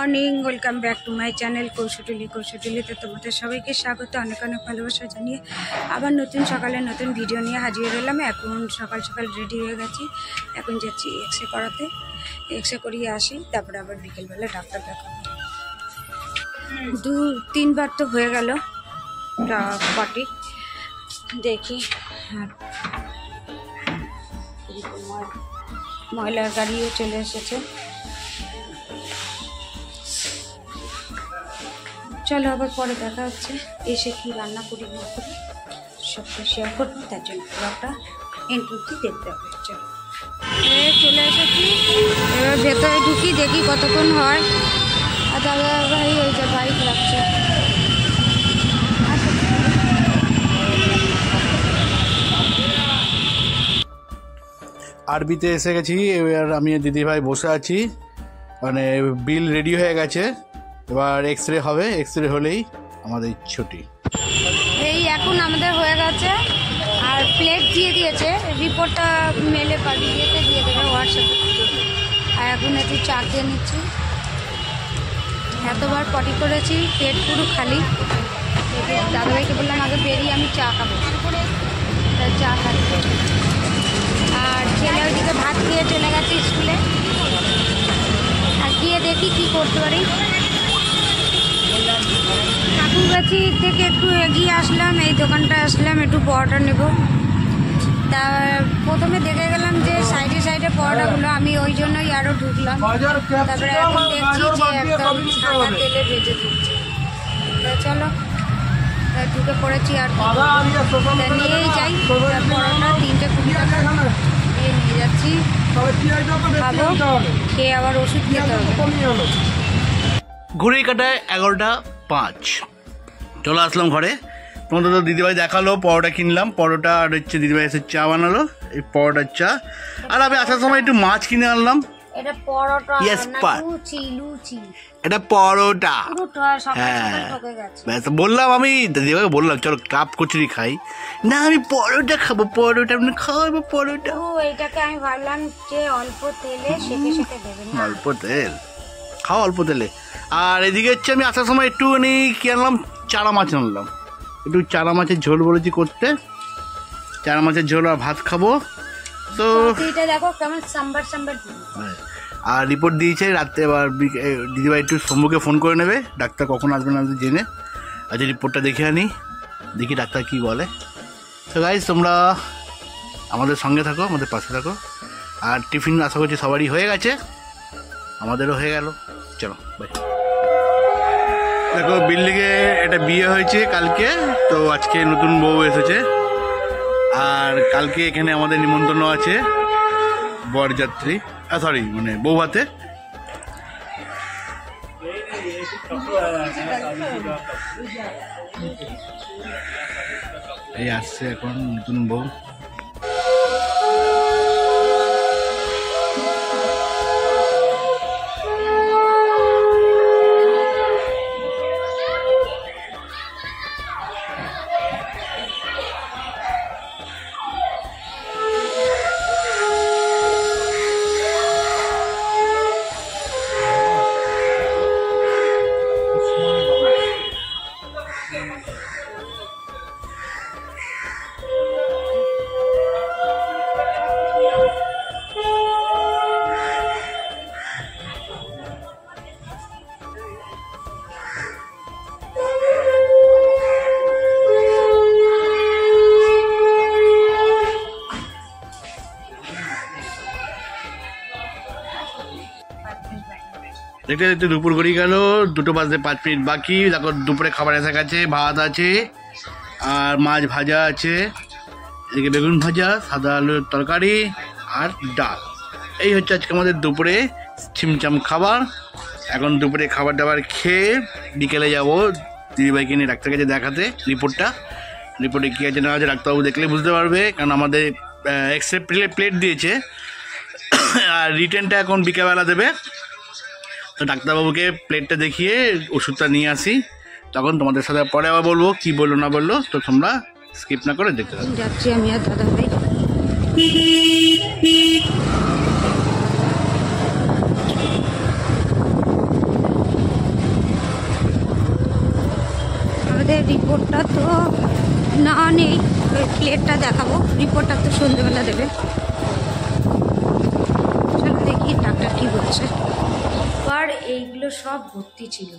Morning, welcome back to my channel কৌশটুলিতে তোমাদের সবাইকে স্বাগত। অনেক অনেক ভালোবাসা জানিয়ে আবার নতুন সকালে নতুন ভিডিও নিয়ে হাজির হলাম। এখন সকাল সকাল রেডি হয়ে গেছি, এখন যাচ্ছি এক্সরে করাতে। এক্সরে করিয়ে আসি, তারপরে আবার বিকেলবেলা ডাক্তার দেখাবো। 2-3 বার তো হয়ে গেল পটি, দেখি। ময়লার গাড়িও চলে এসেছে। চলো আবার পরে দেখা হচ্ছে, এসে কি রান্না করি না করি সবটা শেয়ার করবো, তার জন্য ব্লগটা এন্ড অবধি দেখতে হবে। চলো চলে এসেছি, এবার ভেতরে ঢুকি, দেখি কতক্ষণ হয়। আর দাদা ভাই ওই যে বাইক রাখছে। আরবিতে এসে গেছি, এবার আমি দিদিভাই বসে আছি, মানে বিল রেডি হয়ে গেছে, এবার এক্সরে হবে। এক্সরে হলেই আমাদের ছুটি। এই এখন আমাদের হয়ে গেছে, আর প্লেট দিয়ে দিয়েছে, রিপোর্টটা মেলে পাবি দিয়ে দেবে হোয়াটসঅ্যাপে। আর এখন একটু চা খেয়ে নিচ্ছি। এতবার পটি করেছি, পেট পুরো খালি। দাদাভাইকে বললাম আগে বেরিয়ে আমি চা খাবো, চা খাচ্ছি। আর ছেলে ওইদিকে ভাত খেয়ে চলে গেছে স্কুলে। আর গিয়ে দেখি কি করতে পারি। ঠাকুরগাছি থেকে একটু এগিয়ে আসলাম, এই দোকানটা আসলাম, একটু পরোটা নেব। তা প্রথমে দেখে গেলাম যে সাইডে সাইডে পরোটাগুলো, আমি ওই জন্যই আরও ঢুকলাম। তারপরে এখন দেখছি যে একদম সাদা তেলে ভেজে দিচ্ছে। চলো ঢুকে পড়েছি, আর নিয়েই যাই পরোটা। 3টে 20 টাকা নিয়ে যাচ্ছি, খাবো, খেয়ে আবার ওষুধ খেতে হবে। ঘুরে কাটায় 11:05। চলে আসলাম ঘরে। তোমাদের তো দিদিভাই দেখালো, পরোটা কিনলাম, পরোটা আর হচ্ছে দিদিভাই এসে চা বানালো, এই পরোটার চা। আর আমি আসার সময় একটু মাছ কিনে আনলাম। এটা পরোটা না লুচি? এটা পরোটা। হ্যাঁ বললাম, আমি দিদিভাইকে বললাম চলো কাপ কচুরি খাই। না আমি পরোটা খাবো, পরোটা খাওয়াবো পরোটা। এটাকে আমি ভাবলাম যে অল্প তেলে সেঁকে সেঁকে দেবেন। অল্প তেল খাও, অল্প তেলে। আর এদিকে হচ্ছে আমি আসার সময় একটুখানি কি আনলাম, চারা মাছ আনলাম। একটু চারা মাছের ঝোল বলেছি করতে, চারা মাছের ঝোল আর ভাত খাবো। তো দেখো কেমন সাম্বার। আর রিপোর্ট দিয়েছে রাত্রে, এবার দিদিভাই একটু শম্ভুকে ফোন করে নেবে, ডাক্তার কখন আসবে না জেনে। আচ্ছা রিপোর্টটা দেখে আনি, দেখি ডাক্তার কি বলে। তো গাইস তোমরা আমাদের সঙ্গে থাকো, আমাদের পাশে থাকো। আর টিফিন আশা করছি সবারই হয়ে গেছে, আমাদেরও হয়ে গেল। চলো বাই। দেখো বিল্ডিংয়ে একটা বিয়ে হয়েছে কালকে, তো আজকে নতুন বউ এসেছে। আর কালকে এখানে আমাদের নিমন্ত্রণ আছে বরযাত্রী, সরি মানে বউ হাতে। এই আসছে এখন নতুন বউ। দেখতে দেখতে দুপুর গড়িয়ে গেল, 2:05 বাকি। দেখো দুপুরে খাবার এসে গেছে, ভাত আছে আর মাছ ভাজা আছে, এদিকে বেগুন ভাজা, সাদা আলুর তরকারি আর ডাল। এই হচ্ছে আজকে আমাদের দুপুরে ছিমছাম খাবার। এখন দুপুরে খাবার দাবার খেয়ে বিকেলে যাবো দিদিভাইকে নিয়ে ডাক্তার কাছে দেখাতে। রিপোর্টে কী আছে না আছে ডাক্তারবাবু দেখলে বুঝতে পারবে, কারণ আমাদের এক্সরে প্লেট দিয়েছে, আর রিটেনটা এখন বিকেলবেলা দেবে। তো ডাক্তারবাবুকে প্লেটটা দেখিয়ে ওষুধটা নিয়ে আসি, তখন তোমাদের সাথে পরে আবার বলবো কি বললো না বললো। তো তোমরা স্কিপ না করে দেখতে থাকো। যাচ্ছি আমি আর দাদাভাই। দেখাবো, রিপোর্টটা তো সন্ধ্যেবেলা দেবে। চলো দেখি ডাক্তার কি বলছে। আর এইগুলো সব ভর্তি ছিল,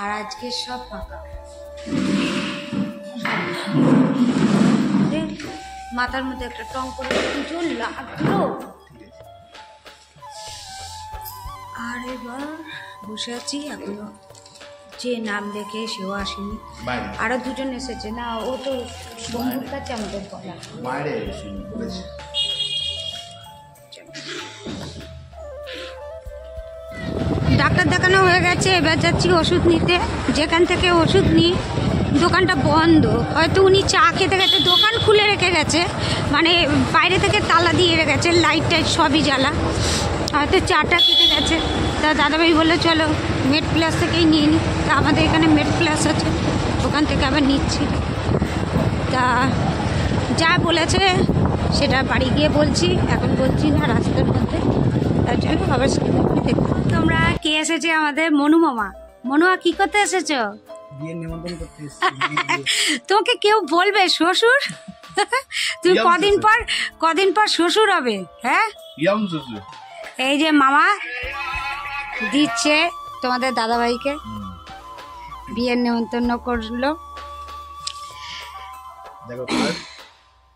আর আজকে সব ফাঁকা। মাথার মধ্যে একটা টং করে কিছু লাগলো। আর এবার বসে আছি, এখনো যে নাম দেখে সেও আসেনি, আরো দুজন এসেছে না, ও তো বন্ধুর কাছে আমাদের বলা। ডাক্তার দেখানো হয়ে গেছে, এবার যাচ্ছি ওষুধ নিতে। যেখান থেকে ওষুধ নিই দোকানটা বন্ধ, হয়তো উনি চা খেতে খেতে দোকান খুলে রেখে গেছে, মানে বাইরে থেকে তালা দিয়ে রেখেছে, লাইট টাইট সবই জ্বালা, হয়তো চাটা খেতে গেছে। তা দাদাভাই বললো চলো মেড প্লাস থেকেই নিয়ে নিই। তা আমাদের এখানে মেড প্লাস আছে, ওখান থেকে আবার নিচ্ছি। তা যা বলেছে সেটা বাড়ি গিয়ে বলছি, এখন বলছি না রাস্তার মধ্যে। তার জন্য আবার দেখো তোমরা কে এসেছে, আমাদের মনু মামা। মনুয়া কি করতে এসেছো? বিয়ের নিমন্ত্রণ করতে তোমাকে কেউ বলবে শ্বশুর? তুমি কদিন পর শ্বশুর হবে। হ্যাঁ, এই যে মামা দিচ্ছে তোমাদের দাদাভাইকে, বিয়ের নিমন্ত্রণ করলো।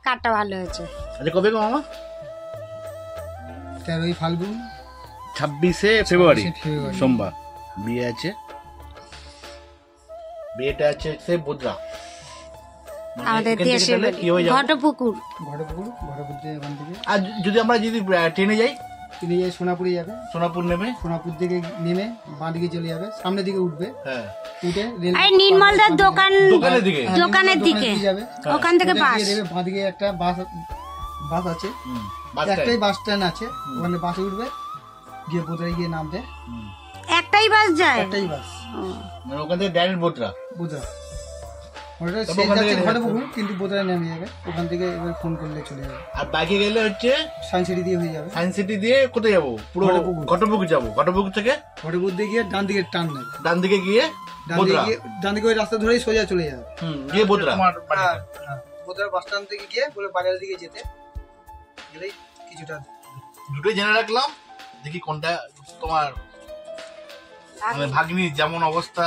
কাঠটা ভালো হয়েছে। আচ্ছা কবে গো মামা? 13ই ফাল্গুন 26শে ফেব্রুয়ারি সোমবার বিয়ে আছে। বিয়েটা আছে সে বোদরা, আমাদের দেশে ঘটপুকুর। থেকে ওখান থেকে। আর যদি আমরা ট্রেনে যাই সোনাপুরে যাবে, সোনাপুর নেমে, সোনাপুর থেকে নেমে বাঁ দিকে চলে যাবে, সামনের দিকে উঠবে, হ্যাঁ উঠে নির্মলদার দোকানের দিকে যাবে, ওখান থেকে বাস বাঁ দিকে একটা বাস আছে, একটাই বাস স্ট্যান্ড আছে, ওখানে বাসে উঠবে, গিয়ে বোধহয় গিয়ে নামবে। একটাই বাস যায়? একটাই বাস, মানে ওখান থেকে ডাইরেক্ট বোদরা। ওটা সেই যাচ্ছে ঘটপুকুর, কিন্তু বোধহয় নেমে যাবে, ওখান থেকে এবার ফোন করলে চলে যাবে। আর বাইকে গেলে হচ্ছে সায়েন্স সিটি দিয়ে হয়ে যাবে। সায়েন্স সিটি দিয়ে কোথায় যাবো? পুরো ঘটপুকুর যাবো, ঘটপুকুর থেকে ঘটপুকুর দিয়ে গিয়ে ডান দিকে টার্ন নেবে, ডান দিকে গিয়ে ডান দিকে ওই রাস্তা ধরেই সোজা চলে যাবে, গিয়ে বোদরা। বোধহয় বাস স্ট্যান্ড থেকে গিয়ে বলে বাজারের দিকে যেতে গেলেই কিছুটা। দুটোই জেনে রাখলাম, দেখি কোনটা তোমার মানে ভাগ্নি যেমন অবস্থা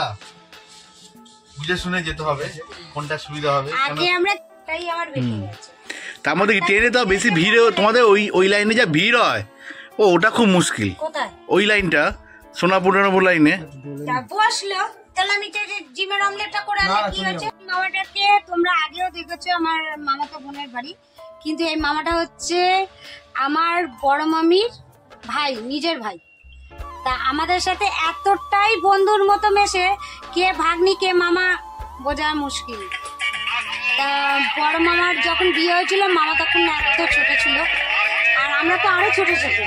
বুঝে শুনে যেতে হবে, কোনটা সুবিধা হবে। তার মধ্যে ট্রেনে তো বেশি ভিড়, তোমাদের ওই লাইনে যা ভিড় হয়, ওটা খুব মুশকিল। ওই লাইনটা সোনাপুর লাইনে মামাটাকে তোমরা আগেও দেখেছো, আমার মামাতো বোনের বাড়ি, কিন্তু এই মামাটা হচ্ছে আমার বড় মামির ভাই, নিজের ভাই। তা আমাদের সাথে এতটাই বন্ধুর মতো মেশে, কে ভাগ্নি কে মামা বোঝা মুশকিল। তা বড় মামার যখন বিয়ে হয়েছিল, মামা তখন এত ছোট ছিল, আর আমরা তো আরো ছোট ছোট।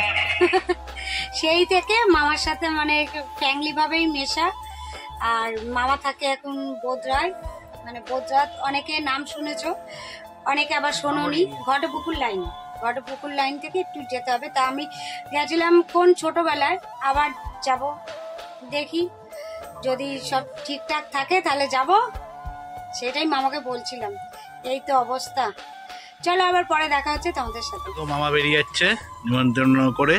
সেই থেকে মামার সাথে মানে ফ্যামিলি ভাবেই মেশা। আর মামা থাকে এখন বোদরায়, মানে বোদরাত অনেকে নাম শুনেছো, অনেকে আবার শোনোনি। ঘটপুকুর লাইন থেকে একটু যেতে হবে। তা আমি গেছিলাম কোন ছোটবেলায়, আবার যাব, দেখি যদি সব ঠিকঠাক থাকে তাহলে যাব, সেটাই মামাকে বলছিলাম। এই তো অবস্থা, চলো আবার পরে দেখা হচ্ছে তোমাদের সাথে। মামা বেরিয়ে যাচ্ছে নিমন্ত্রণ করে,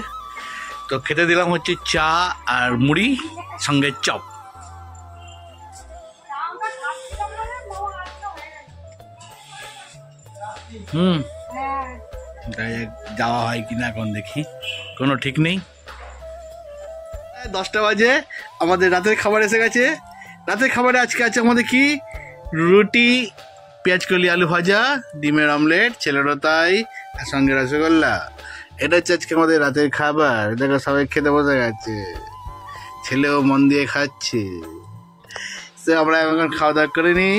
তো খেতে দিলাম হচ্ছে চা আর মুড়ি সঙ্গে চপ। যাওয়া হয় কিনা এখন দেখি, কোনো ঠিক নেই। 10টা বাজে, আমাদের রাতের খাবার এসে গেছে। রাতের খাবারে আজকে আছে আমাদের কি, রুটি, পেঁয়াজকলি আলু ভাজা, ডিমের অমলেট, ছেলেরও তাই, আর সঙ্গে রসগোল্লা। এটা হচ্ছে আজকে আমাদের রাতের খাবার। দেখো সবাই খেতে বসে গেছে, ছেলেও মন দিয়ে খাচ্ছে। তো আমরা এখন খাওয়া দাওয়া করে নিই।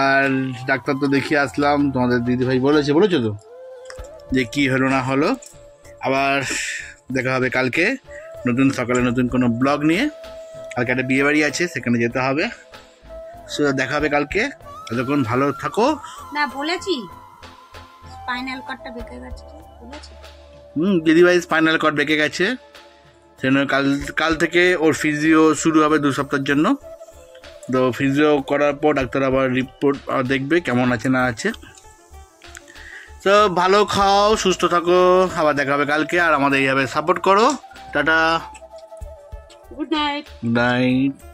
আর ডাক্তার তো দেখিয়ে আসলাম, তোমাদের দিদিভাই বলেছো তো যে কি হলো না হলো। আবার দেখা হবে কালকে সকালে নতুন কোনো ব্লগ নিয়ে। কালকে একটা বিয়ে বাড়ি আছে, সেখানে যেতে হবে। দেখা হবে কালকে। ততক্ষণ ভালো থাকো। না বলেছি স্পাইনাল কর্ডটা বেঁকে গেছে, বলেছি। দিদিভাই স্পাইনাল কর্ড বেঁকে গেছে, সেজন্য কাল থেকে ওর ফিজিও শুরু হবে 2 সপ্তাহের জন্য। তো ফিজিও করার পর ডাক্তার আবার রিপোর্ট দেখবে কেমন আছে না আছে। তো ভালো খাও, সুস্থ থাকো, আবার দেখা হবে কালকে। আর আমাদের এইভাবে সাপোর্ট করো। Tata, good night. Good night.